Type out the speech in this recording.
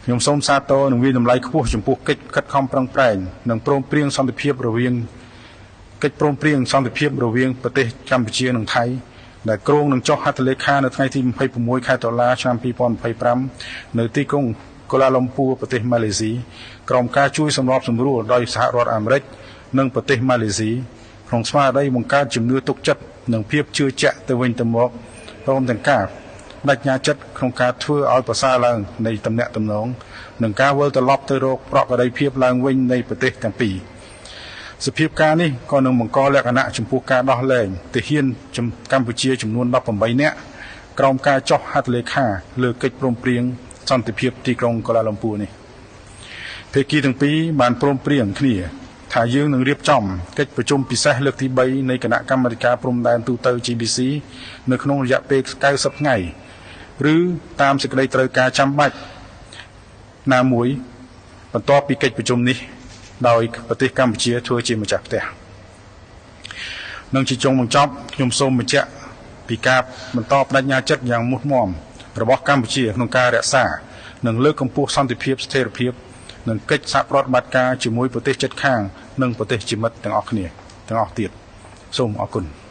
ខ្ញុំសូមសាទរនិងវិតម្លៃខ្ពស់ចំពោះកិច្ចខិតខំប្រឹងប្រែងនិងព្រមព្រៀងសន្តិភាពរវាងប្រទេសកម្ពុជានិងថៃដែលគ្រោងនឹងចុះហត្ថលេខានៅថ្ងៃទី26 ខែតុលា ឆ្នាំ 2025 នៅទីក្រុងកូឡាលំពូប្រទេសម៉ាឡេស៊ីក្រោមការជួយសម្របសម្រួលដោយសហរដ្ឋអាមេរិកនិងប្រទេសម៉ាឡេស៊ីក្នុងស្មារតីបង្កើតជំនឿទុកចិត្តនិងភាពជឿជាក់ទៅវិញទៅមកព្រមទាំងការបដិញ្ញាចិត្តក្នុងការធ្វើឲ្យប្រសើរឡើងនៃទំនាក់ទំនងនិងការវិលត្រឡប់ទៅរកប្រក្រតីភាពឡើងវិញនៃប្រទេសទាំងពីរសភាពការនេះក៏នឹងបង្កលក្ខណៈចំពោះការដោះលែងទាហានកម្ពុជាចំនួន18នាក់ក្រោមការចុះហត្ថលេខាលើកិច្ចព្រមព្រៀងសន្តិភាពទីក្រុងកូឡាលំពូនេះភាគីទាំងពីរបានព្រមព្រៀងគ្នាថាយើងនឹងរៀបចំកិច្ចប្រជុំពិសេសលើកទី3នៃគណៈកម្មាធិការព្រំដែនទូទៅ GBC នៅក្នុងរយៈពេល90ថ្ងៃឬតាមសេចក្តីត្រូវការចាំបាច់ណាមួយបន្ទាប់ពីកិច្ចប្រជុំនេះដោយប្រទេសកម្ពុជាធ្វើជាម្ចាស់ផ្ទះនឹងជាចុងបញ្ចប់ខ្ញុំសូមបញ្ជាក់ពីការបន្តបដិញ្ញាចិត្តយ៉ាងមុតមាំរបស់កម្ពុជាក្នុងការរក្សានិងលើកកម្ពស់សន្តិភាពស្ថិរភាពនិងកិច្ចសហប្រតិបត្តិការជាមួយប្រទេសជិតខាងនិងប្រទេសជាមិត្តទាំងអស់គ្នាទាំងអស់ទៀតសូមអរគុណ